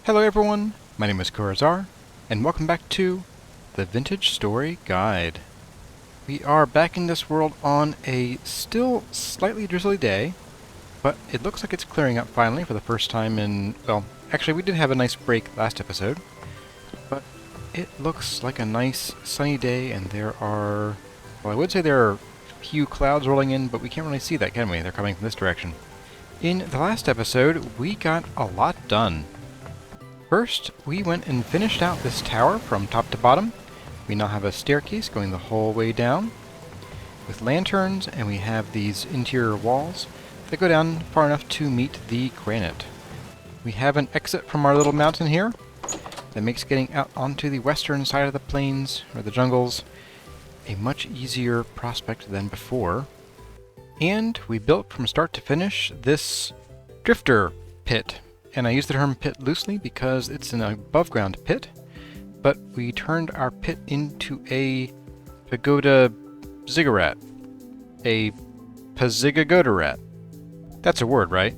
Hello everyone, my name is Corazar, and welcome back to the Vintage Story Guide. We are back in this world on a still slightly drizzly day, but it looks like it's clearing up finally for the first time in, well, actually we did have a nice break last episode, but it looks like a nice sunny day and there are, well, I would say there are a few clouds rolling in, but we can't really see that, can we? They're coming from this direction. In the last episode, we got a lot done. First, we went and finished out this tower from top to bottom. We now have a staircase going the whole way down with lanterns, and we have these interior walls that go down far enough to meet the granite. We have an exit from our little mountain here that makes getting out onto the western side of the plains, or the jungles, a much easier prospect than before. And we built from start to finish this drifter pit. And I use the term pit loosely because it's an above-ground pit, but we turned our pit into a pagoda ziggurat. A pazigagodarat. That's a word, right?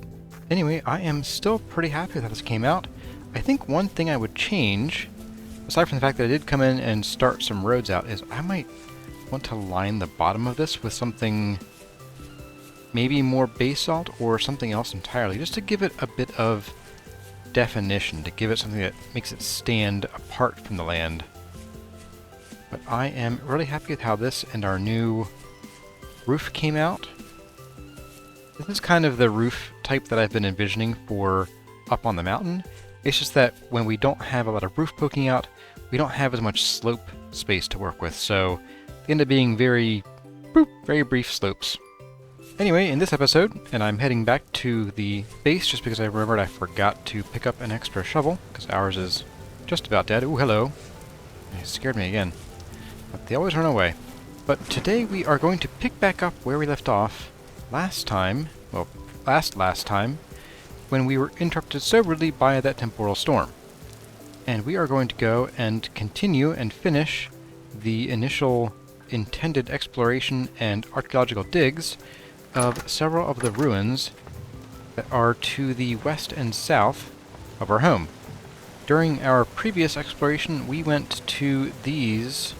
Anyway, I am still pretty happy with how this came out. I think one thing I would change, aside from the fact that I did come in and start some roads out, is I might want to line the bottom of this with something maybe more basalt or something else entirely, just to give it a bit of definition, to give it something that makes it stand apart from the land. But I am really happy with how this and our new roof came out. This is kind of the roof type that I've been envisioning for up on the mountain. It's just that when we don't have a lot of roof poking out, we don't have as much slope space to work with, so they end up being very brief slopes. Anyway, in this episode, and I'm heading back to the base just because I remembered I forgot to pick up an extra shovel, because ours is just about dead. Ooh, hello. It scared me again. But they always run away. But today we are going to pick back up where we left off last time, well, last time, when we were interrupted so rudely by that temporal storm. And we are going to go and continue and finish the initial intended exploration and archaeological digs of several of the ruins that are to the west and south of our home. During our previous exploration, we went to these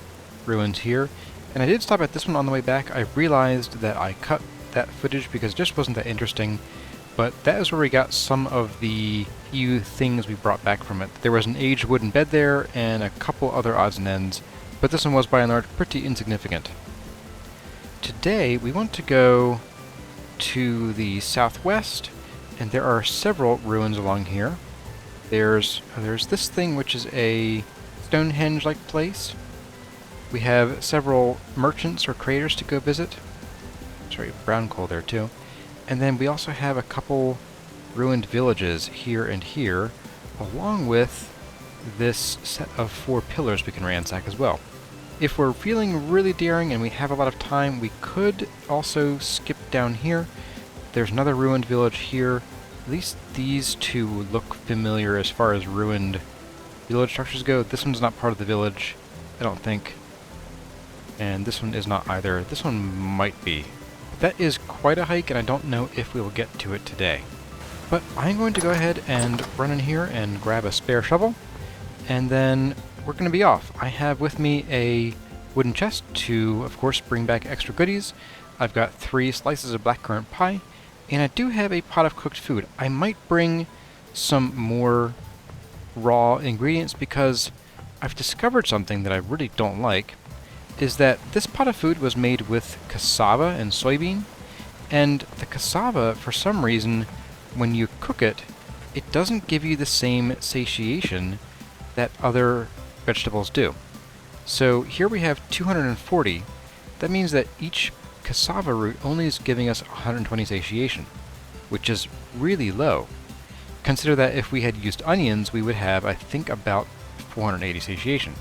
ruins here, and I did stop at this one on the way back. I realized that I cut that footage because it just wasn't that interesting, but that is where we got some of the few things we brought back from it. There was an aged wooden bed there, and a couple other odds and ends, but this one was by and large pretty insignificant. Today, we want to go to the southwest, and there are several ruins along here. There's this thing which is a Stonehenge-like place. We have several merchants or traders to go visit. Sorry, brown coal there too. And then we also have a couple ruined villages here and here, along with this set of 4 pillars we can ransack as well. If we're feeling really daring and we have a lot of time, we could also skip down here. There's another ruined village here. At least these two look familiar as far as ruined village structures go. This one's not part of the village, I don't think. And this one is not either. This one might be. That is quite a hike, and I don't know if we will get to it today. But I'm going to go ahead and run in here and grab a spare shovel, and then we're going to be off. I have with me a wooden chest to, of course, bring back extra goodies. I've got 3 slices of blackcurrant pie, and I do have a pot of cooked food. I might bring some more raw ingredients because I've discovered something that I really don't like, is that this pot of food was made with cassava and soybean, and the cassava, for some reason, when you cook it, it doesn't give you the same satiation that other vegetables do. So here we have 240. That means that each cassava root only is giving us 120 satiation, which is really low. Consider that if we had used onions, we would have, I think, about 480 satiation.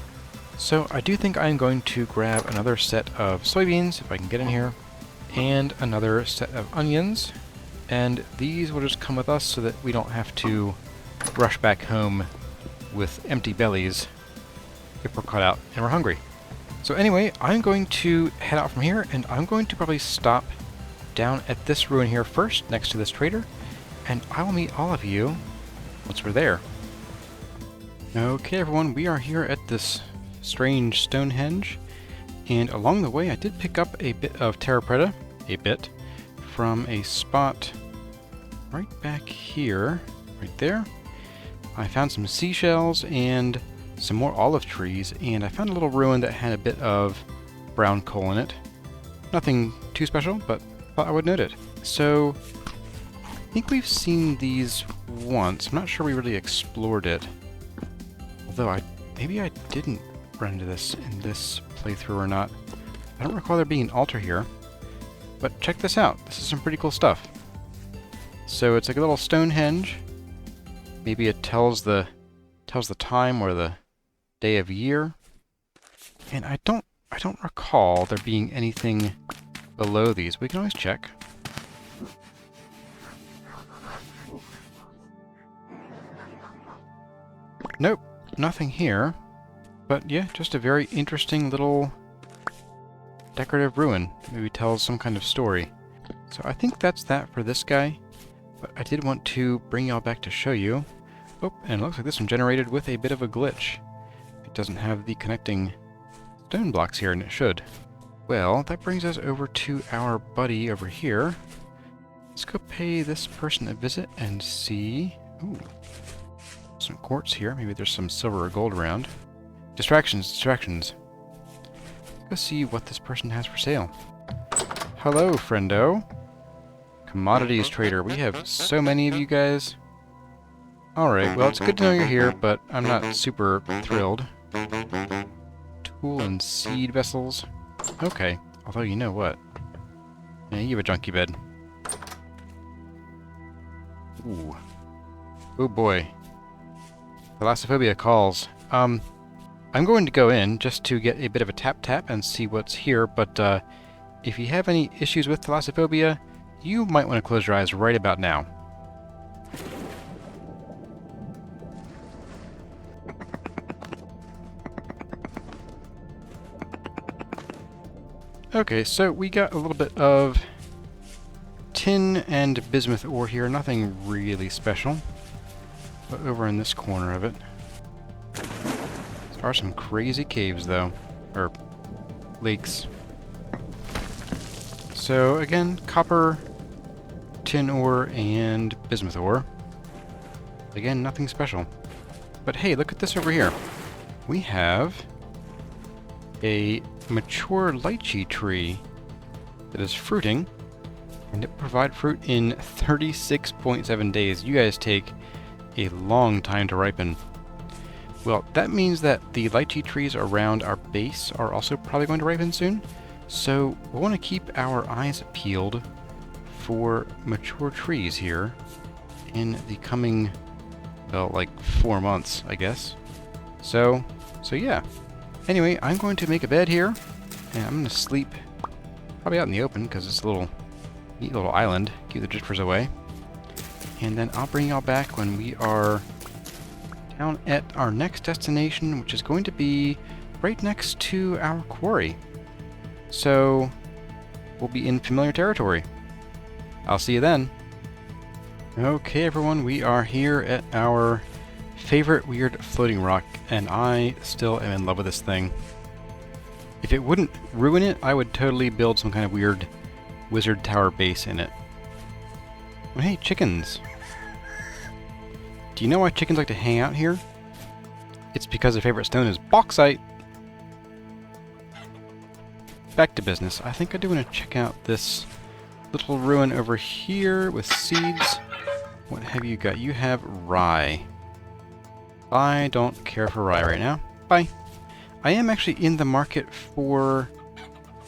So I do think I'm going to grab another set of soybeans, if I can get in here, and another set of onions, and these will just come with us so that we don't have to rush back home with empty bellies if we're caught out and we're hungry. So anyway, I'm going to head out from here, and I'm going to probably stop down at this ruin here first, next to this trader, and I will meet all of you once we're there. Okay everyone, we are here at this strange Stonehenge, and along the way I did pick up a bit of terra preta, from a spot right back here, right there. I found some seashells and some more olive trees, and I found a little ruin that had a bit of brown coal in it. Nothing too special, but thought I would note it. So, I think we've seen these once. I'm not sure we really explored it. Although maybe I didn't run into this in this playthrough or not. I don't recall there being an altar here. But check this out. This is some pretty cool stuff. So it's like a little Stonehenge. Maybe it tells the time or the day of year. And I don't recall there being anything below these. We can always check. Nope, nothing here. But yeah, just a very interesting little decorative ruin that maybe tells some kind of story. So I think that's that for this guy. But I did want to bring y'all back to show you. Oh, and it looks like this one generated with a bit of a glitch. It doesn't have the connecting stone blocks here, and it should. Well, that brings us over to our buddy over here. Let's go pay this person a visit and see... Ooh, some quartz here. Maybe there's some silver or gold around. Distractions. Let's go see what this person has for sale. Hello, friendo. Commodities trader. We have so many of you guys. Alright, well, it's good to know you're here, but I'm not super thrilled. Tool and seed vessels. Okay, although you know what? Yeah, you have a junkie bed. Ooh. Oh boy. Thalassophobia calls. I'm going to go in just to get a bit of a tap and see what's here, but if you have any issues with thalassophobia, you might want to close your eyes right about now. Okay, so we got a little bit of tin and bismuth ore here, nothing really special. But over in this corner of it, there are some crazy caves though, or lakes. So again, copper, tin ore, and bismuth ore. Again, nothing special. But hey, look at this over here. We have a mature lychee tree that is fruiting, and it provides fruit in 36.7 days. You guys take a long time to ripen. Well, that means that the lychee trees around our base are also probably going to ripen soon, so we'll want to keep our eyes peeled for mature trees here in the coming, well, like 4 months, I guess. So yeah. Anyway, I'm going to make a bed here, and I'm going to sleep probably out in the open because it's a little neat little island. Keep the drifters away. And then I'll bring y'all back when we are down at our next destination, which is going to be right next to our quarry. So we'll be in familiar territory. I'll see you then. Okay everyone, we are here at our favorite weird floating rock, and I still am in love with this thing. If it wouldn't ruin it, I would totally build some kind of weird wizard tower base in it. Oh, hey, chickens! Do you know why chickens like to hang out here? It's because their favorite stone is bauxite! Back to business. I think I do want to check out this little ruin over here with seeds. What have you got? You have rye. I don't care for rye right now. Bye. I am actually in the market for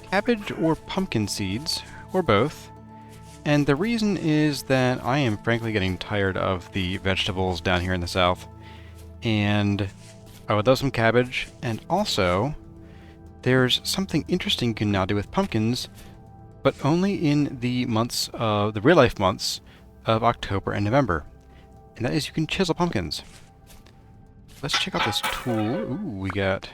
cabbage or pumpkin seeds, or both. And the reason is that I am frankly getting tired of the vegetables down here in the south. And I would love some cabbage. And also, there's something interesting you can now do with pumpkins, but only in the months of the real life months of October and November. And that is you can chisel pumpkins. Let's check out this tool. Ooh, we got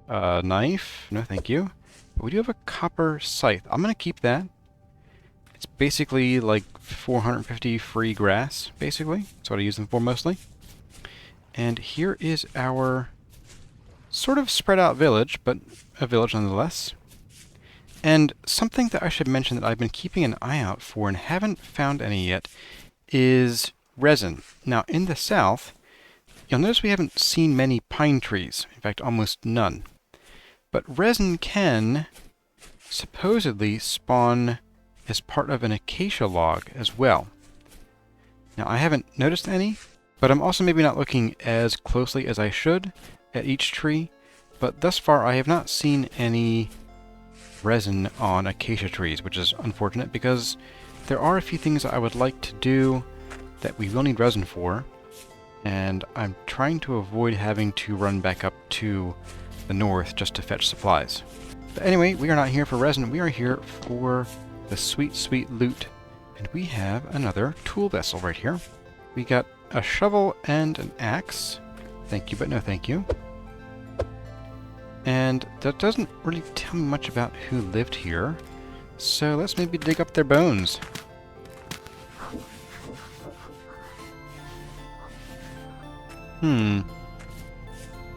a knife. No, thank you. But we do have a copper scythe. I'm going to keep that. It's basically like 450 free grass, basically. That's what I use them for mostly. And here is our sort of spread out village, but a village nonetheless. And something that I should mention that I've been keeping an eye out for and haven't found any yet is resin. Now, in the south, you'll notice we haven't seen many pine trees. In fact, almost none. But resin can supposedly spawn as part of an acacia log as well. Now, I haven't noticed any, but I'm also maybe not looking as closely as I should at each tree. But thus far, I have not seen any resin on acacia trees, which is unfortunate because there are a few things that I would like to do that we will need resin for, and I'm trying to avoid having to run back up to the north just to fetch supplies. But anyway, we are not here for resin, we are here for the sweet, sweet loot, and we have another tool vessel right here. We got a shovel and an axe. Thank you, but no thank you. And that doesn't really tell me much about who lived here, so let's maybe dig up their bones.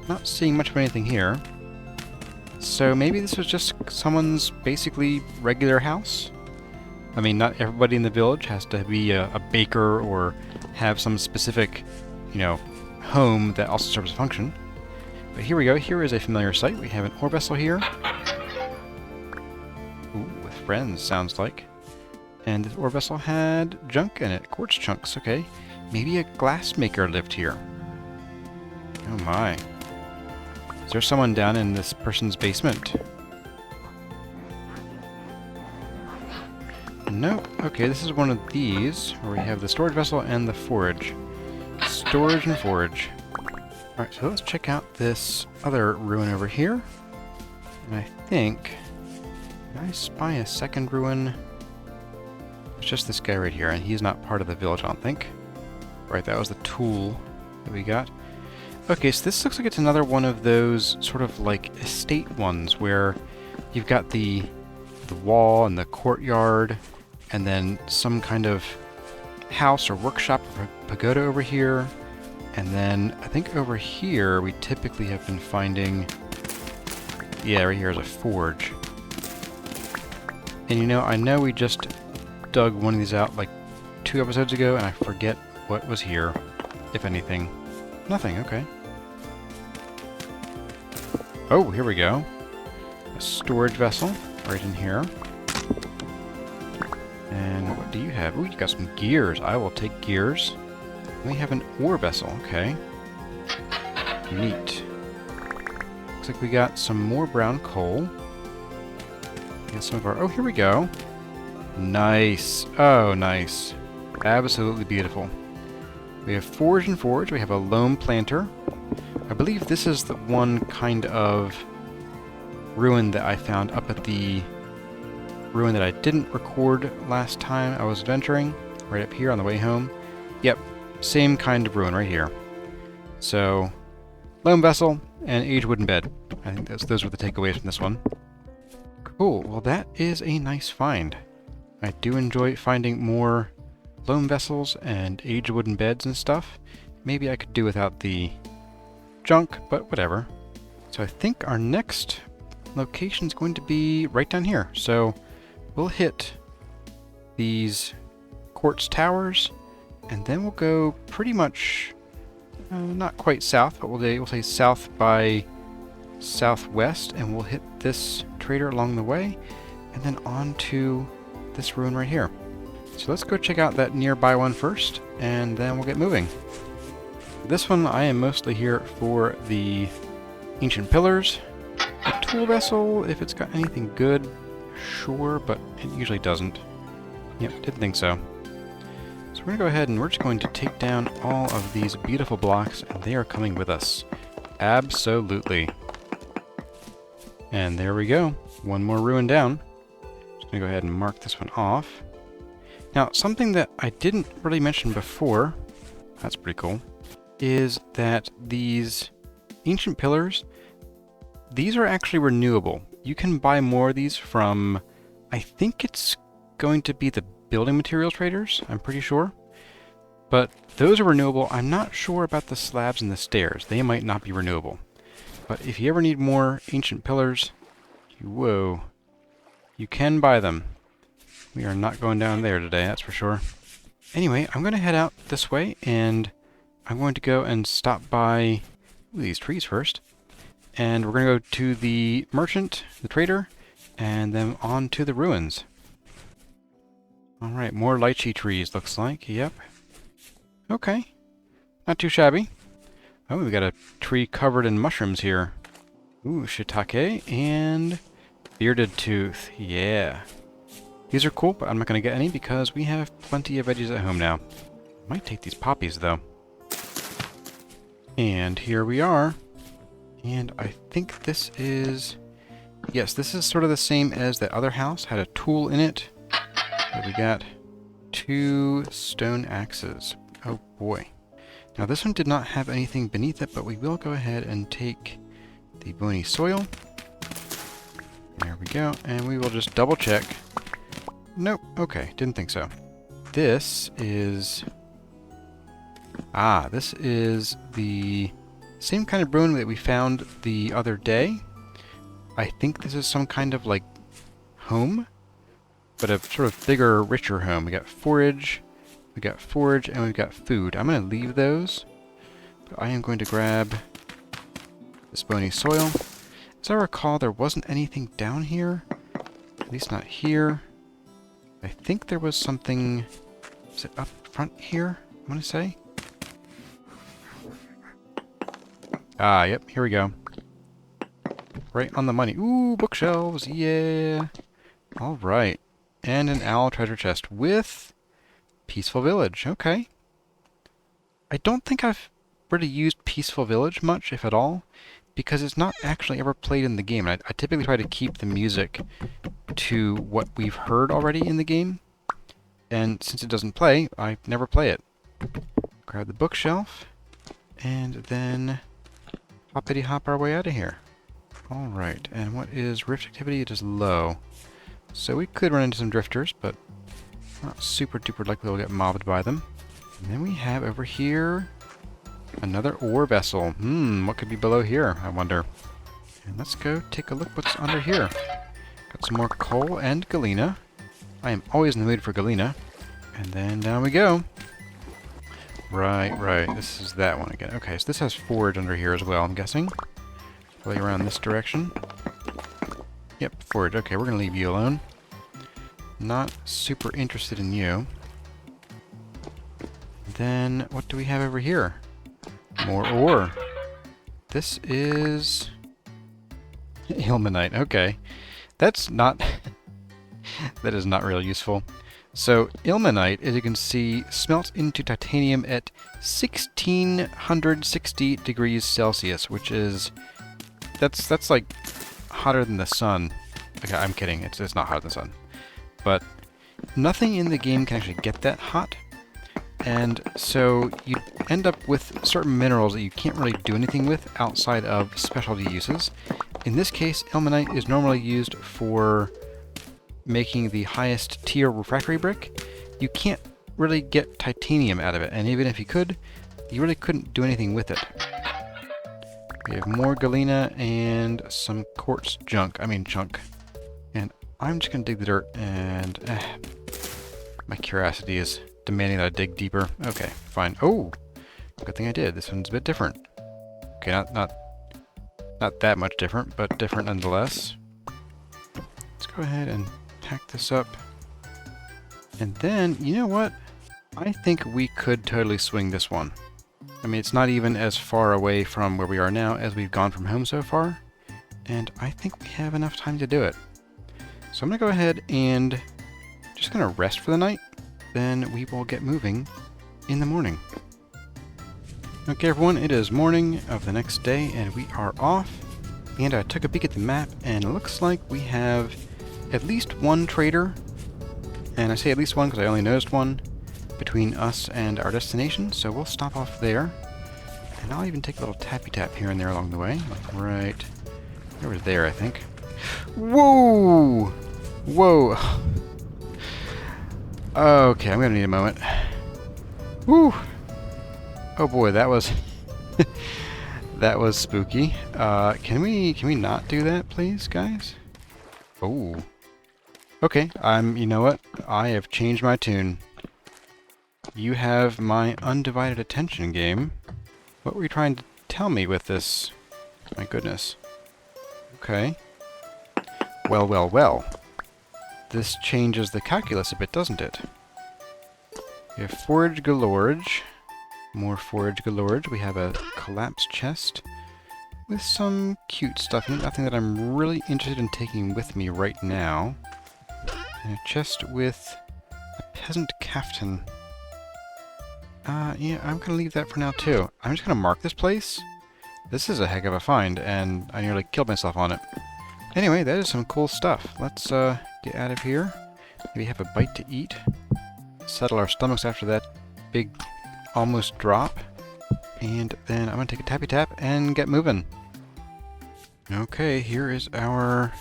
Not seeing much of anything here. So maybe this was just someone's basically regular house? I mean, not everybody in the village has to be a baker or have some specific, home that also serves a function. But here we go. Here is a familiar sight. We have an ore vessel here. Ooh, with friends, sounds like. And this ore vessel had junk in it. Quartz chunks, okay. Maybe a glassmaker lived here. Oh my. Is there someone down in this person's basement? No. Okay, this is one of these, where we have the storage vessel and the forage. Storage and forage. Alright, so let's check out this other ruin over here. And I think... Did I spy a second ruin? It's just this guy right here, and he's not part of the village, I don't think. Right, that was the tool that we got. Okay, so this looks like it's another one of those sort of like estate ones where you've got the wall and the courtyard, and then some kind of house or workshop or pagoda over here. And then I think over here we typically have been finding, yeah, right here is a forge. And I know we just dug one of these out like 2 episodes ago, and I forget what was here, if anything. Nothing, okay. Oh, here we go. A storage vessel right in here. And what do you have? Ooh, you got some gears. I will take gears. We have an ore vessel, okay. Neat. Looks like we got some more brown coal. We got some of our... Oh, here we go. Nice. Oh, nice. Absolutely beautiful. We have forge and forge. We have a loam planter. I believe this is the one kind of ruin that I found up at the ruin that I didn't record last time I was adventuring. Right up here on the way home. Yep. Same kind of ruin right here. So, loam vessel and aged wooden bed. I think those were the takeaways from this one. Cool. Well, that is a nice find. I do enjoy finding more loam vessels and aged wooden beds and stuff. Maybe I could do without the junk, but whatever. So I think our next location is going to be right down here. So we'll hit these quartz towers, and then we'll go pretty much, not quite south, but we'll say south by southwest, and we'll hit this trader along the way, and then on to this ruin right here. So let's go check out that nearby one first, and then we'll get moving. This one I am mostly here for the ancient pillars. The tool vessel, if it's got anything good, sure, but it usually doesn't. Yep, didn't think so. So we're going to go ahead and we're just going to take down all of these beautiful blocks, and they are coming with us. Absolutely. And there we go. One more ruin down. Just going to go ahead and mark this one off. Now, something that I didn't really mention before, that's pretty cool, is that these ancient pillars, these are actually renewable. You can buy more of these from, I think it's going to be the building materials traders, I'm pretty sure. But those are renewable. I'm not sure about the slabs and the stairs. They might not be renewable. But if you ever need more ancient pillars, whoa, you can buy them. We are not going down there today, that's for sure. Anyway, I'm going to head out this way, and I'm going to go and stop by these trees first. And we're going to go to the merchant, the trader, and then on to the ruins. Alright, more lychee trees, looks like. Yep. Okay. Not too shabby. Oh, we got a tree covered in mushrooms here. Ooh, shiitake and bearded tooth. Yeah. These are cool, but I'm not going to get any because we have plenty of veggies at home now. Might take these poppies, though. And here we are. And I think this is... Yes, this is sort of the same as that other house. Had a tool in it. But we got 2 stone axes. Oh, boy. Now, this one did not have anything beneath it, but we will go ahead and take the bony soil. There we go. And we will just double check. Nope. Okay. Didn't think so. This is... this is the same kind of ruin that we found the other day. I think this is some kind of, like, home, but a sort of bigger, richer home. We got forage, and we've got food. I'm going to leave those, but I am going to grab this bony soil. As I recall, there wasn't anything down here, at least not here. I think there was something, is it up front here, I want to say? Yep, here we go. Right on the money. Ooh, bookshelves, yeah. Alright. And an owl treasure chest with Peaceful Village, okay. I don't think I've really used Peaceful Village much, if at all, because it's not actually ever played in the game. I typically try to keep the music to what we've heard already in the game, and since it doesn't play, I never play it. Grab the bookshelf, and then hoppity hop our way out of here. Alright, and what is rift activity? It is low. So we could run into some drifters, but not super duper likely we'll get mobbed by them. And then we have over here another ore vessel. What could be below here, I wonder? And let's go take a look what's under here. Got some more coal and galena. I am always in the mood for galena. And then down we go. Right. This is that one again. Okay, so this has forage under here as well, I'm guessing. Probably around this direction. Yep, forage. Okay, we're going to leave you alone. Not super interested in you. Then, what do we have over here? More ore. This is... ilmenite. Okay. That's not... that is not real useful. So, ilmenite, as you can see, smelts into titanium at 1660 degrees Celsius, which is... That's like hotter than the sun. Okay, I'm kidding. It's not hotter than the sun. But nothing in the game can actually get that hot. And so you end up with certain minerals that you can't really do anything with outside of specialty uses. In this case, ilmenite is normally used for making the highest tier refractory brick. You can't really get titanium out of it, and even if you could, you really couldn't do anything with it. We have more galena and some quartz chunk. And I'm just going to dig the dirt, and my curiosity is demanding that I dig deeper. Okay, fine. Oh, good thing I did. This one's a bit different. Okay, not that much different, but different nonetheless. Let's go ahead and tack this up. And then, you know what? I think we could totally swing this one. I mean, it's not even as far away from where we are now as we've gone from home so far. And I think we have enough time to do it. So I'm going to go ahead and just going to rest for the night. Then we will get moving in the morning. Okay, everyone, it is morning of the next day, and we are off. And I took a peek at the map, and it looks like we have at least one trader. And I say at least one because I only noticed one between us and our destination, so we'll stop off there. And I'll even take a little tappy tap here and there along the way. Like right over there, I think. Whoa! Whoa! Okay, I'm gonna need a moment. Whew! Oh boy, that was... that was spooky. Can we not do that, please, guys? Oh. Okay, you know what? I have changed my tune. You have my undivided attention, game. What were you trying to tell me with this? My goodness. Okay. Well, well, well. This changes the calculus a bit, doesn't it? We have forage galorge. More forage galorge. We have a collapsed chest with some cute stuff in it. Nothing that I'm really interested in taking with me right now. And a chest with a peasant caftan. Yeah, I'm gonna leave that for now too. I'm just gonna mark this place. This is a heck of a find, and I nearly killed myself on it. Anyway, that is some cool stuff. Let's get out of here. Maybe have a bite to eat. Settle our stomachs after that big almost drop. And then I'm gonna take a tappy tap and get moving. Okay, here is our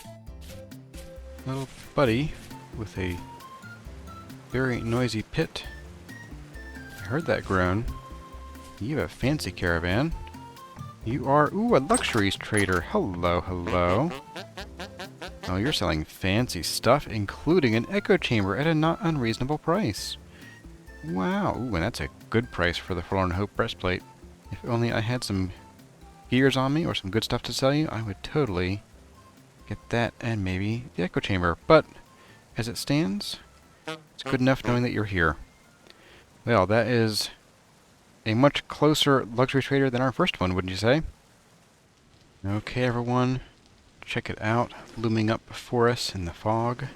little buddy with a very noisy pit. I heard that groan. You have a fancy caravan. You are, ooh, a luxuries trader. Hello, hello. Oh, you're selling fancy stuff, including an echo chamber at a not unreasonable price. Wow, ooh, and that's a good price for the Forlorn Hope breastplate. If only I had some gears on me or some good stuff to sell you, I would totally get that and maybe the echo chamber. But as it stands, it's good enough knowing that you're here. Well, that is a much closer luxury trader than our first one, wouldn't you say? Okay, everyone. Check it out. Looming up before us in the fog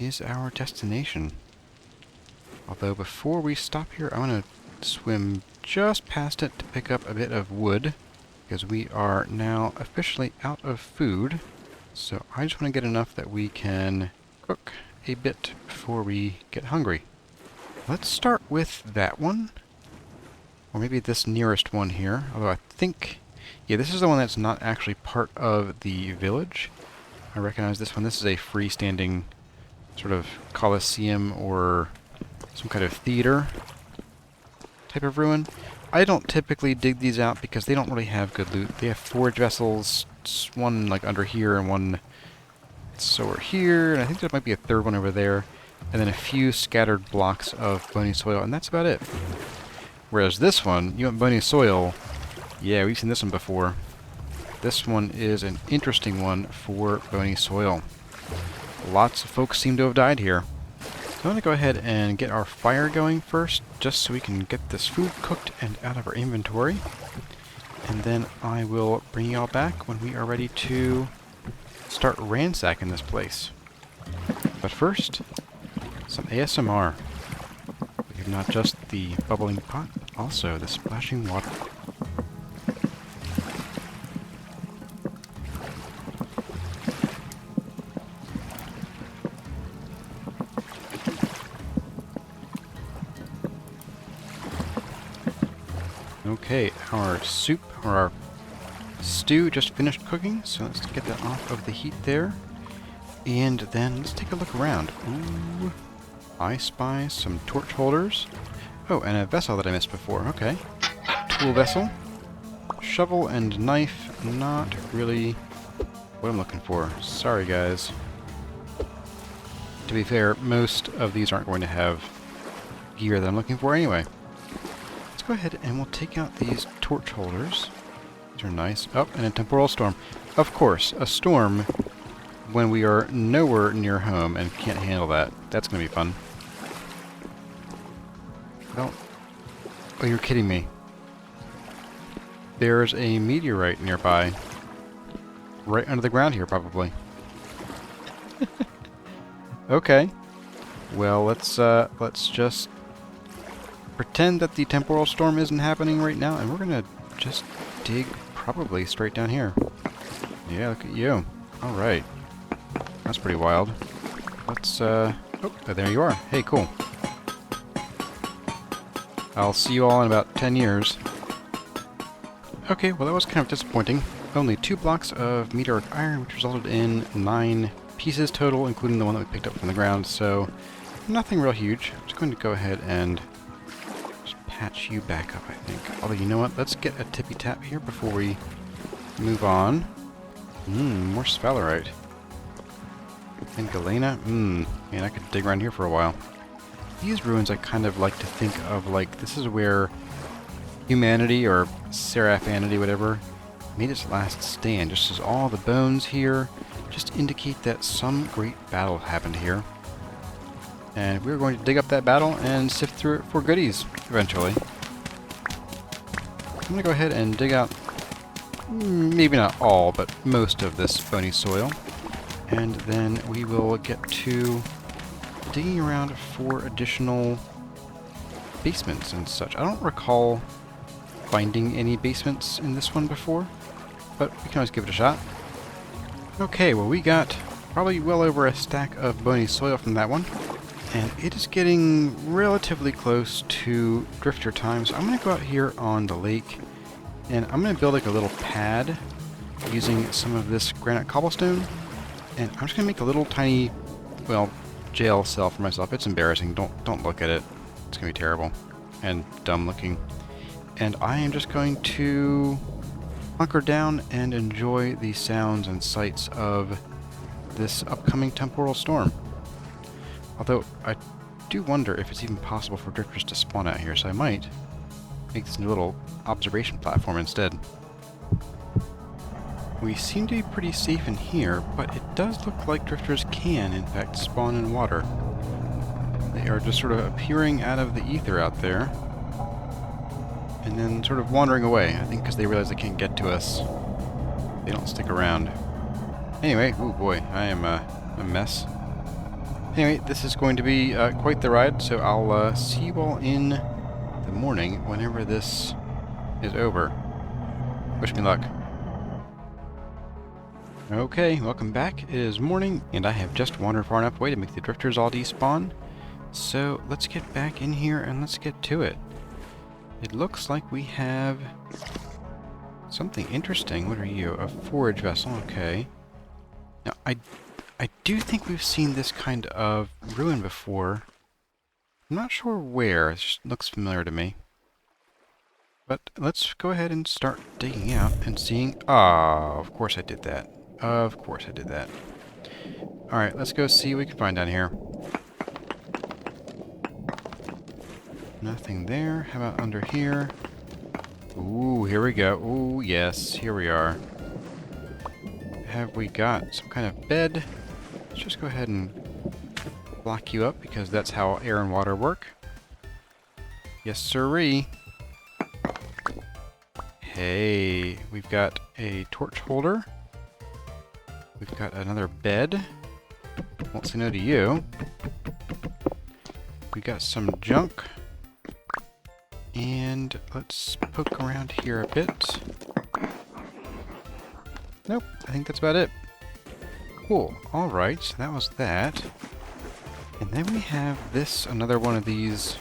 is our destination. Although before we stop here, I'm going to swim just past it to pick up a bit of wood, because we are now officially out of food. So I just want to get enough that we can cook a bit before we get hungry. Let's start with that one. Or maybe this nearest one here. Although I think... yeah, this is the one that's not actually part of the village. I recognize this one. This is a freestanding sort of coliseum or some kind of theater type of ruin. I don't typically dig these out because they don't really have good loot. They have forage vessels, one like under here and one over here, and I think there might be a third one over there, and then a few scattered blocks of bony soil, and that's about it. Whereas this one, you want bony soil, yeah, we've seen this one before. This one is an interesting one for bony soil. Lots of folks seem to have died here. So I'm going to go ahead and get our fire going first, just so we can get this food cooked and out of our inventory. And then I will bring you all back when we are ready to start ransacking this place. But first, some ASMR. We have not just the bubbling pot, but also the splashing water. Okay, our soup, or our stew just finished cooking, so let's get that off of the heat there. And then let's take a look around. Ooh, I spy some torch holders. Oh, and a vessel that I missed before. Okay. Tool vessel. Shovel and knife. Not really what I'm looking for. Sorry, guys. To be fair, most of these aren't going to have gear that I'm looking for anyway. Let's go ahead and we'll take out these torch holders. These are nice. Oh, and a temporal storm. Of course, a storm when we are nowhere near home and can't handle that. That's going to be fun. Well, oh, you're kidding me. There's a meteorite nearby. Right under the ground here, probably. Okay. Well, let's just pretend that the temporal storm isn't happening right now, and we're gonna just dig probably straight down here. Yeah, look at you. Alright. That's pretty wild. Let's, oh, there you are. Hey, cool. I'll see you all in about 10 years. Okay, well that was kind of disappointing. Only 2 blocks of meteoric iron, which resulted in 9 pieces total, including the one that we picked up from the ground, so nothing real huge. I'm just going to go ahead and patch you back up, I think. Although, you know what? Let's get a tippy tap here before we move on. More sphalerite. And galena. Man, I could dig around here for a while. These ruins I kind of like to think of like this is where humanity, or seraphanity, whatever, made its last stand. Just as all the bones here just indicate that some great battle happened here. And we're going to dig up that battle and sift through it for goodies, eventually. I'm going to go ahead and dig out, maybe not all, but most of this bony soil. And then we will get to digging around for additional basements and such. I don't recall finding any basements in this one before, but we can always give it a shot. Okay, well we got probably well over a stack of bony soil from that one. And it is getting relatively close to drifter time, so I'm going to go out here on the lake, and I'm going to build like a little pad using some of this granite cobblestone, and I'm just going to make a little tiny, well, jail cell for myself. It's embarrassing. Don't look at it. It's going to be terrible and dumb looking. And I am just going to hunker down and enjoy the sounds and sights of this upcoming temporal storm. Although, I do wonder if it's even possible for drifters to spawn out here, so I might make this new little observation platform instead. We seem to be pretty safe in here, but it does look like drifters can, in fact, spawn in water. They are just sort of appearing out of the ether out there, and then sort of wandering away, I think because they realize they can't get to us. They don't stick around. Anyway, oh boy, I am a mess. Anyway, this is going to be quite the ride, so I'll see you all in the morning whenever this is over. Wish me luck. Okay, welcome back. It is morning, and I have just wandered far enough away to make the drifters all despawn. So let's get back in here and let's get to it. It looks like we have something interesting. What are you? A forage vessel, okay. Now, I do think we've seen this kind of ruin before. I'm not sure where. It just looks familiar to me. But let's go ahead and start digging out and seeing... Ah, of course I did that. Of course I did that. Alright, let's go see what we can find down here. Nothing there. How about under here? Ooh, here we go. Ooh, yes, here we are. Have we got some kind of bed? Let's just go ahead and block you up, because that's how air and water work. Yes, sirree. Hey, we've got a torch holder. We've got another bed. Won't say no to you. We got some junk. And let's poke around here a bit. Nope, I think that's about it. Cool. Alright, so that was that. And then we have this, another one of these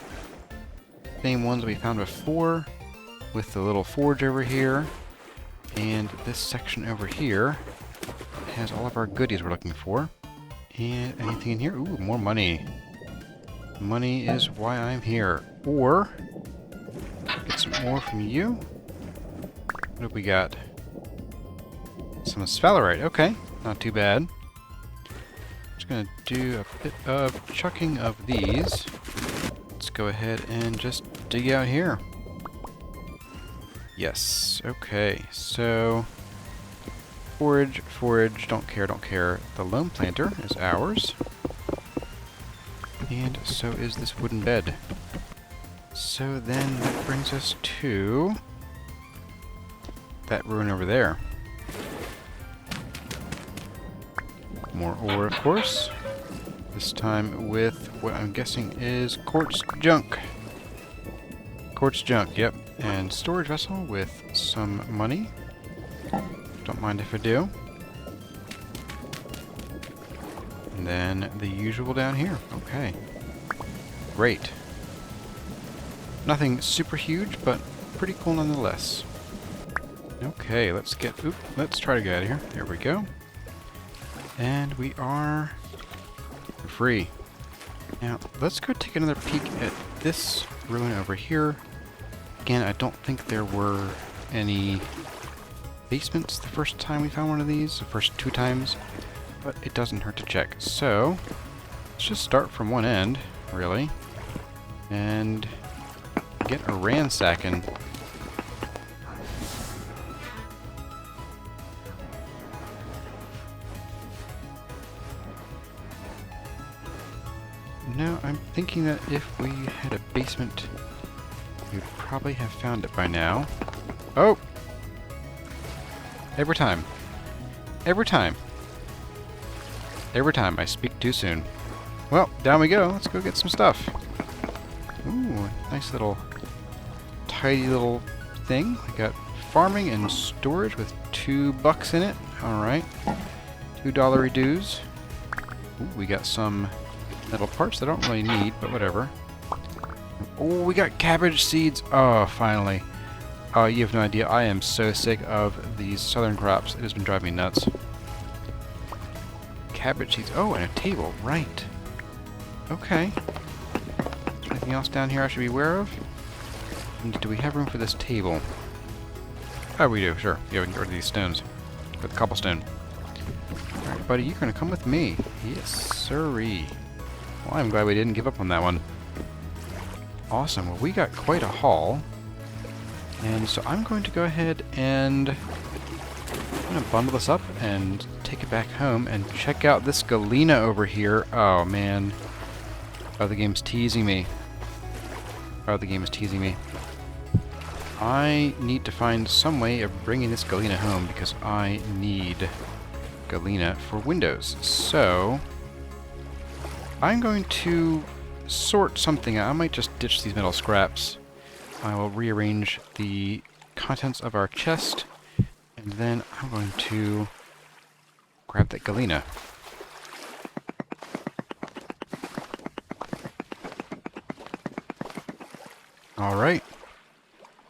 same ones we found before, with the little forge over here. And this section over here has all of our goodies we're looking for. And anything in here? Ooh, more money. Money is why I'm here. Or, get some ore from you. What have we got? Some sphalerite. Okay, not too bad. Just gonna do a bit of chucking of these. Let's go ahead and just dig out here. Yes, okay, so... Forage, don't care. The loam planter is ours. And so is this wooden bed. So then that brings us to that ruin over there. More ore, of course. This time with what I'm guessing is quartz junk. Quartz junk, yep. And storage vessel with some money. Don't mind if I do. And then the usual down here. Okay. Great. Nothing super huge, but pretty cool nonetheless. Okay, let's try to get out of here. There we go. And we are free. Now, let's go take another peek at this ruin over here Again, I don't think there were any basements the first time we found one of these, the first 2 times, but it doesn't hurt to check. So, let's just start from one end, really, and get a ransacking. No, I'm thinking that if we had a basement, we'd probably have found it by now. Oh! Every time. Every time. Every time I speak too soon. Well, down we go. Let's go get some stuff. Ooh, nice little, tidy little thing. I got farming and storage with $2 in it. Alright. $2 dues. Ooh, we got some metal parts that I don't really need, but whatever. Oh, we got cabbage seeds. Oh, finally. Oh, you have no idea. I am so sick of these southern crops. It has been driving me nuts. Cabbage seeds. Oh, and a table. Right. Okay. Is there anything else down here I should be aware of? And do we have room for this table? Oh, we do. Sure. Yeah, we can get rid of these stones. For the cobblestone. Alright, buddy. You're going to come with me. Yes, sirree. Well, I'm glad we didn't give up on that one. Awesome. Well, we got quite a haul. And so I'm going to go ahead and I'm going to bundle this up and take it back home and check out this galena over here. Oh, man. Oh, the game's teasing me. Oh, the game is teasing me. I need to find some way of bringing this galena home because I need galena for Windows. So I'm going to sort something out. I might just ditch these metal scraps. I will rearrange the contents of our chest, and then I'm going to grab that galena. Alright.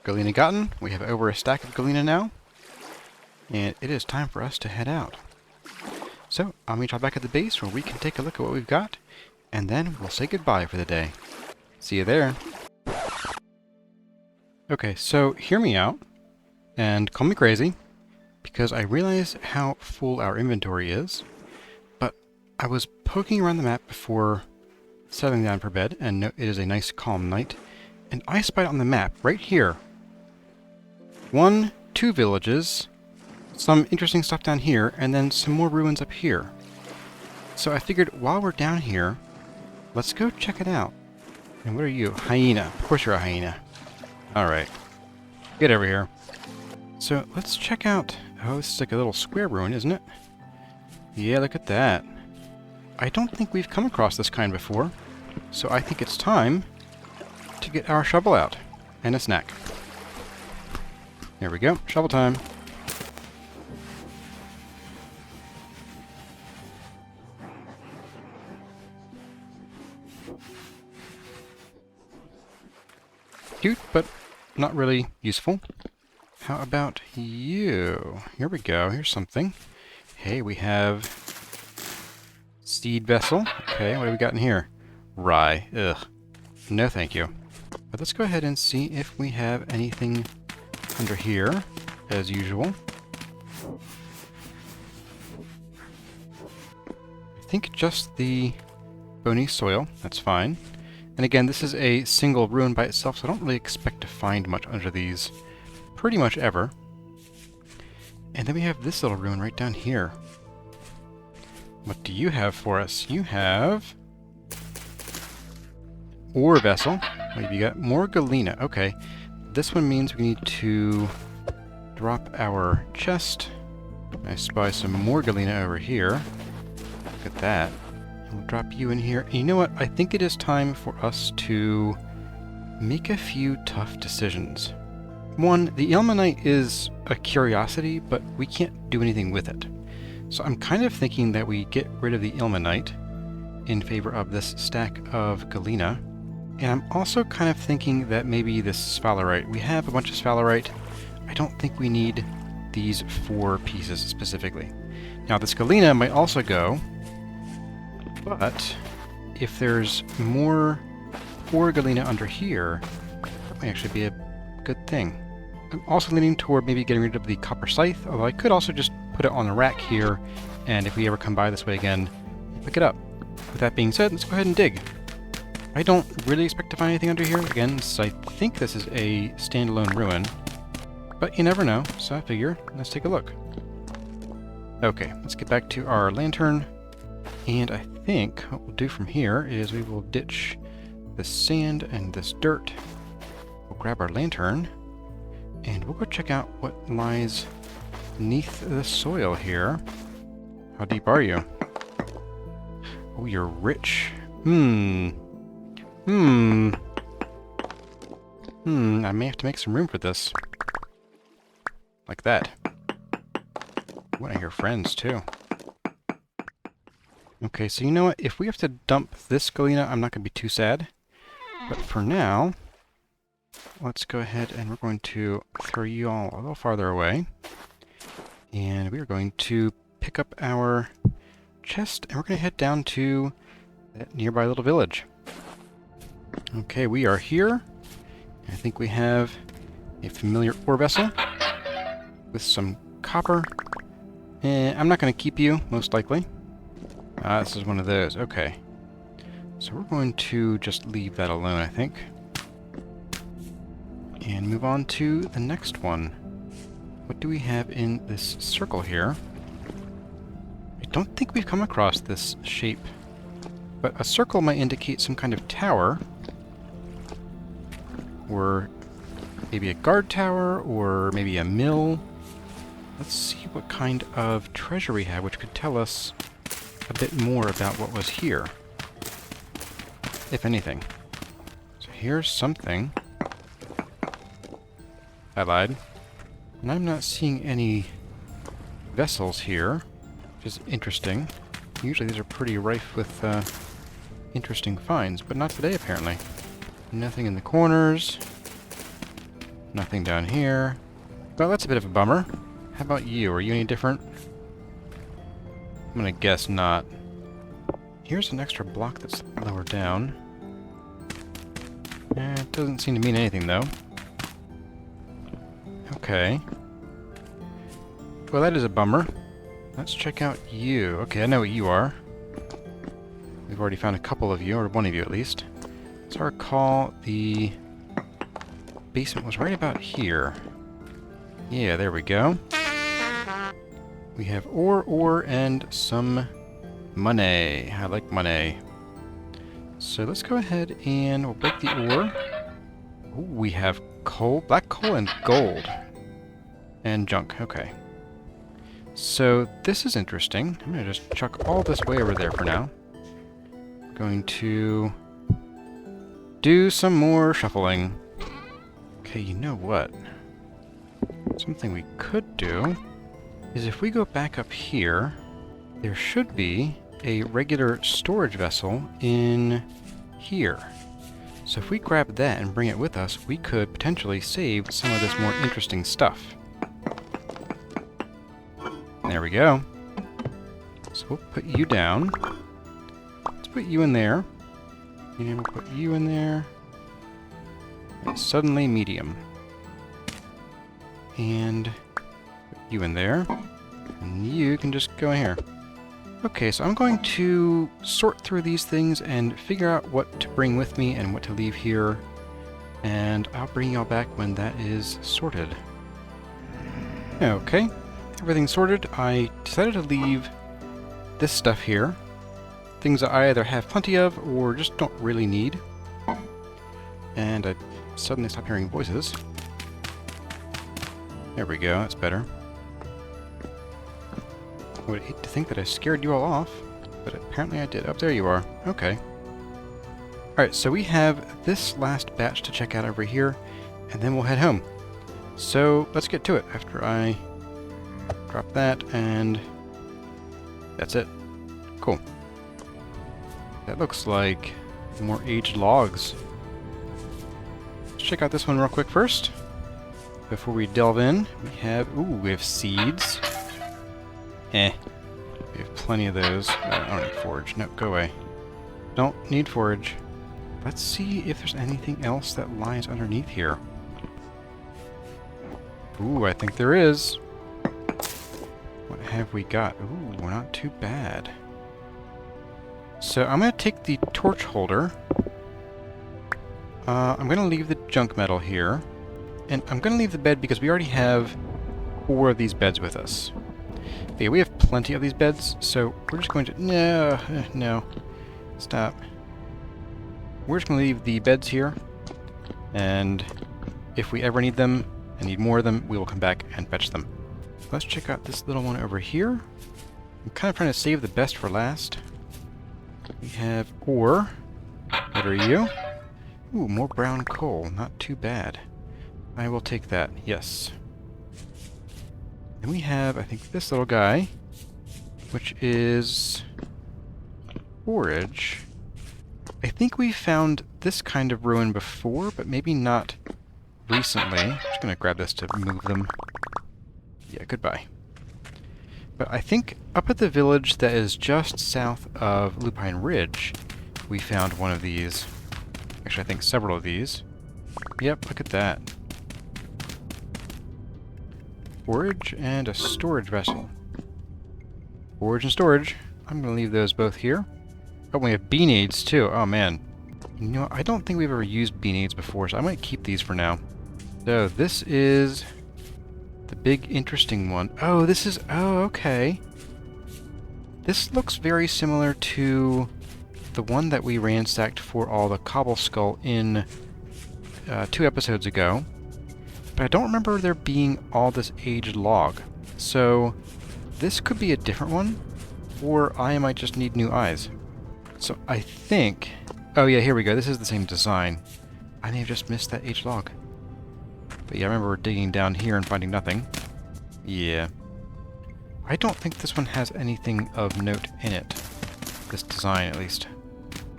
Galena gotten. We have over a stack of galena now, and it is time for us to head out. So, I'll meet y'all back at the base where we can take a look at what we've got, and then we'll say goodbye for the day. See you there. Okay, so hear me out, and call me crazy, because I realize how full our inventory is, but I was poking around the map before settling down for bed, and it is a nice calm night, and I spied on the map, right here, 2 villages, some interesting stuff down here, and then some more ruins up here. So I figured while we're down here, let's go check it out. And what are you? Hyena. Of course you're a hyena. Alright. Get over here. So, let's check out... Oh, this is like a little square ruin, isn't it? Yeah, look at that. I don't think we've come across this kind before. So I think it's time to get our shovel out. And a snack. There we go. Shovel time. Cute, but not really useful. How about you? Here we go. Here's something. Hey, we have seed vessel. Okay, what have we got in here? Rye. Ugh. No thank you. But let's go ahead and see if we have anything under here, as usual. I think just the bony soil. That's fine. And again, this is a single ruin by itself, so I don't really expect to find much under these pretty much ever. And then we have this little ruin right down here. What do you have for us? You have... ore vessel. What have you got? More galena. Okay. This one means we need to drop our chest. I spy some more galena over here. Look at that. We'll drop you in here. And you know what? I think it is time for us to make a few tough decisions. One, the ilmenite is a curiosity, but we can't do anything with it. So I'm kind of thinking that we get rid of the ilmenite in favor of this stack of galena. And I'm also kind of thinking that maybe this sphalerite. We have a bunch of sphalerite. I don't think we need these 4 pieces specifically. Now this galena might also go, but if there's more galena under here, that might actually be a good thing. I'm also leaning toward maybe getting rid of the copper scythe, although I could also just put it on a rack here, and if we ever come by this way again, pick it up. With that being said, let's go ahead and dig. I don't really expect to find anything under here, again, since I think this is a standalone ruin. But you never know, so I figure, let's take a look. Okay, let's get back to our lantern. And I think what we'll do from here is we will ditch this sand and this dirt. We'll grab our lantern, and we'll go check out what lies beneath the soil here. How deep are you? Oh, you're rich. I may have to make some room for this. Like that. One of your friends, too. Okay, so you know what? If we have to dump this galena, I'm not going to be too sad. But for now, let's go ahead and we're going to throw you all a little farther away. And we are going to pick up our chest, and we're going to head down to that nearby little village. Okay, we are here. I think we have a familiar ore vessel with some copper. And I'm not going to keep you, most likely. This is one of those. Okay. So we're going to just leave that alone, I think. And move on to the next one. What do we have in this circle here? I don't think we've come across this shape. But a circle might indicate some kind of tower. Or maybe a guard tower, or maybe a mill. Let's see what kind of treasure we have, which could tell us a bit more about what was here. If anything. So here's something. I lied. And I'm not seeing any vessels here, which is interesting. Usually these are pretty rife with interesting finds, but not today apparently. Nothing in the corners. Nothing down here. Well, that's a bit of a bummer. How about you? Are you any different? I'm gonna guess not. Here's an extra block that's lower down. It doesn't seem to mean anything, though. Okay. Well, that is a bummer. Let's check out you. Okay, I know what you are. We've already found a couple of you, or one of you at least. As I recall, the basement was right about here. Yeah, there we go. We have ore, and some money. I like money. So let's go ahead and we'll break the ore. Ooh, we have coal, black coal, and gold. And junk, okay. So this is interesting. I'm going to just chuck all this way over there for now. Going to do some more shuffling. Okay, you know what? Something we could do is if we go back up here, there should be a regular storage vessel in here. So if we grab that and bring it with us, we could potentially save some of this more interesting stuff. There we go. So we'll put you down. Let's put you in there. And we'll put you in there. And suddenly medium. And put you in there. And you can just go in here. Okay, so I'm going to sort through these things and figure out what to bring with me and what to leave here. And I'll bring y'all back when that is sorted. Okay, everything's sorted. I decided to leave this stuff here. Things that I either have plenty of or just don't really need. And I suddenly stopped hearing voices. There we go, that's better. I would hate to think that I scared you all off, but apparently I did. Oh, there you are. Okay. Alright, so we have this last batch to check out over here, and then we'll head home. So, let's get to it after I drop that, and that's it. Cool. That looks like more aged logs. Let's check out this one real quick first. Before we delve in, we have seeds. We have plenty of those. I don't need forage. No, go away. Don't need forage. Let's see if there's anything else that lies underneath here. Ooh, I think there is. What have we got? Ooh, not too bad. So I'm going to take the torch holder. I'm going to leave the junk metal here. And I'm going to leave the bed because we already have 4 of these beds with us. Okay, we have plenty of these beds, so we're just going to... No. Stop. We're just going to leave the beds here. And if we ever need them and need more of them, we will come back and fetch them. Let's check out this little one over here. I'm kind of trying to save the best for last. We have ore. What are you? Ooh, more brown coal. Not too bad. I will take that, yes. Then we have, I think, this little guy, which is forage. I think we found this kind of ruin before, but maybe not recently. I'm just going to grab this to move them. Yeah, goodbye. But I think up at the village that is just south of Lupine Ridge, we found one of these. Actually, I think several of these. Yep, look at that. Forage and a storage vessel. Forage and storage. I'm going to leave those both here. Oh, we have bean aids too. Oh, man. You know, I don't think we've ever used bean aids before, so I'm going to keep these for now. So, this is the big interesting one. Oh, this is... Oh, okay. This looks very similar to the one that we ransacked for all the cobble skull in 2 episodes ago. But I don't remember there being all this aged log. So, this could be a different one, or I might just need new eyes. So I think... Oh yeah, here we go. This is the same design. I may have just missed that aged log. But yeah, I remember digging down here and finding nothing. Yeah. I don't think this one has anything of note in it. This design, at least.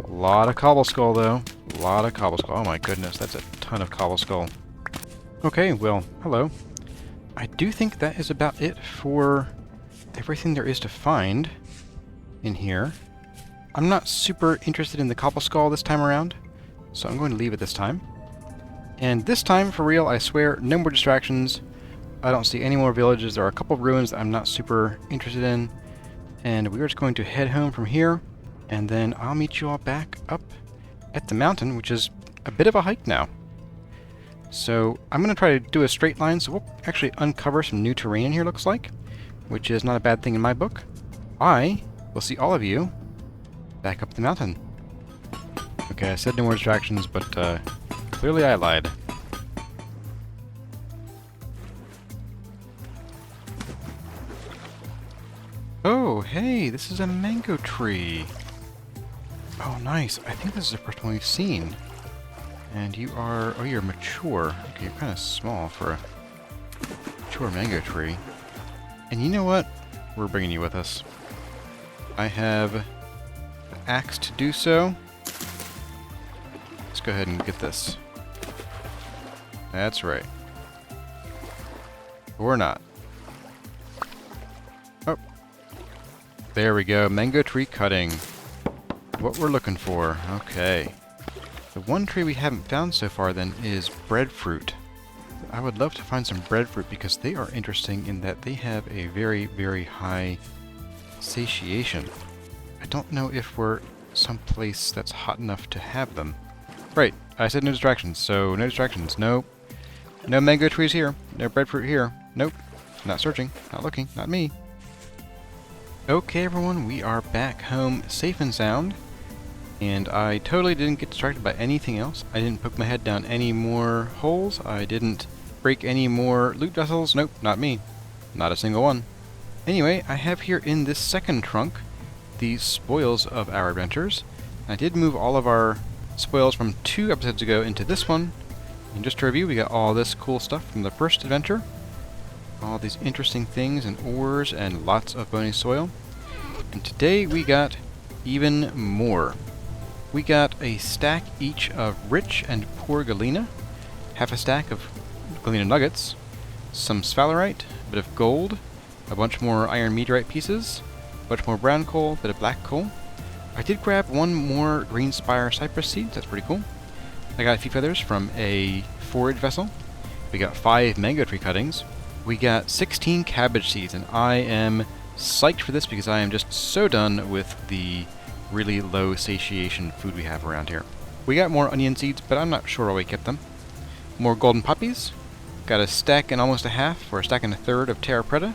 A lot of cobble skull, though. A lot of cobble skull. Oh my goodness, that's a ton of cobble skull. Okay, well, hello. I do think that is about it for everything there is to find in here. I'm not super interested in the cobble skull this time around, so I'm going to leave it this time. And this time, for real, I swear, no more distractions. I don't see any more villages. There are a couple of ruins that I'm not super interested in. And we're just going to head home from here, and then I'll meet you all back up at the mountain, which is a bit of a hike now. So I'm going to try to do a straight line, so we'll actually uncover some new terrain in here, looks like, which is not a bad thing in my book. I will see all of you back up the mountain. Okay, I said no more distractions, but clearly I lied. Oh, hey, this is a mango tree. Oh, nice. I think this is the first one we've seen. And you are... Oh, you're mature. Okay, you're kind of small for a mature mango tree. And you know what? We're bringing you with us. I have an axe to do so. Let's go ahead and get this. That's right. Or not. Oh. There we go. Mango tree cutting. What we're looking for. Okay. The one tree we haven't found so far, then, is breadfruit. I would love to find some breadfruit because they are interesting in that they have a very, very high satiation. I don't know if we're someplace that's hot enough to have them. Right, I said no distractions, so no distractions. No mango trees here. No breadfruit here. Nope. Not searching. Not looking. Not me. Okay, everyone, we are back home safe and sound. And I totally didn't get distracted by anything else. I didn't poke my head down any more holes. I didn't break any more loot vessels. Nope, not me. Not a single one. Anyway, I have here in this second trunk the spoils of our adventures. I did move all of our spoils from 2 episodes ago into this one. And just to review, we got all this cool stuff from the first adventure. All these interesting things and ores and lots of bony soil. And today we got even more. We got a stack each of rich and poor galena, half a stack of galena nuggets, some sphalerite, a bit of gold, a bunch more iron meteorite pieces, a bunch more brown coal, a bit of black coal. I did grab one more green spire cypress seed, that's pretty cool. I got a few feathers from a forage vessel, We got 5 mango tree cuttings. We got 16 cabbage seeds, and I am psyched for this because I am just so done with the really low satiation food we have around here. We got more onion seeds, but I'm not sure why we kept them. More golden poppies. Got a stack and almost a half, or a stack and a third of terra preta.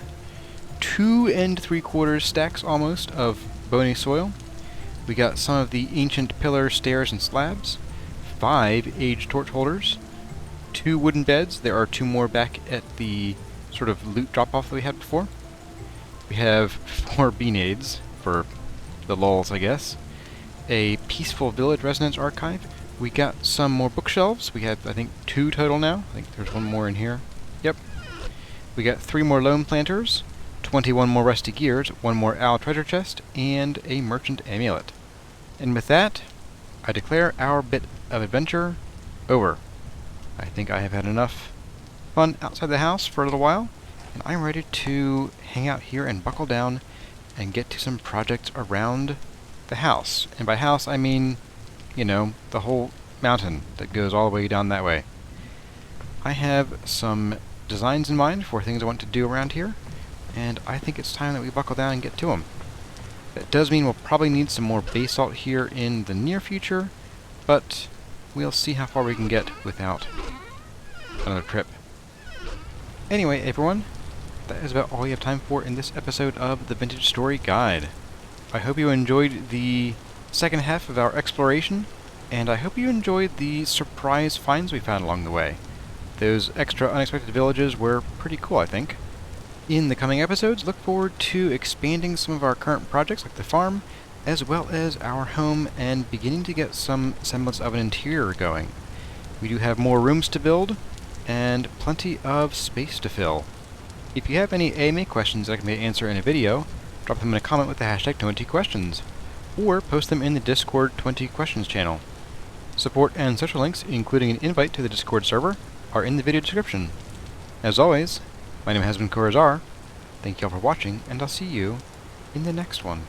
2 3/4 stacks almost of bony soil. We got some of the ancient pillars, stairs, and slabs. 5 aged torch holders. 2 wooden beds. There are 2 more back at the sort of loot drop-off that we had before. We have 4 beanades, for the lulz, I guess. A peaceful village resonance archive. We got some more bookshelves. We have, I think, 2 total now. I think there's 1 more in here. Yep. We got 3 more loam planters, 21 more rusty gears, 1 more owl treasure chest, and a merchant amulet. And with that, I declare our bit of adventure over. I think I have had enough fun outside the house for a little while, and I'm ready to hang out here and buckle down and get to some projects around the house. And by house, I mean, you know, the whole mountain that goes all the way down that way. I have some designs in mind for things I want to do around here, and I think it's time that we buckle down and get to them. That does mean we'll probably need some more basalt here in the near future, but we'll see how far we can get without another trip. Anyway, everyone, that is about all we have time for in this episode of the Vintage Story Guide. I hope you enjoyed the second half of our exploration, and I hope you enjoyed the surprise finds we found along the way. Those extra unexpected villages were pretty cool, I think. In the coming episodes, look forward to expanding some of our current projects like the farm, as well as our home, and beginning to get some semblance of an interior going. We do have more rooms to build, and plenty of space to fill. If you have any AMA questions that I can answer in a video, drop them in a comment with the hashtag 20questions, or post them in the Discord 20 Questions channel. Support and social links, including an invite to the Discord server, are in the video description. As always, my name has been Corazar. Thank you all for watching, and I'll see you in the next one.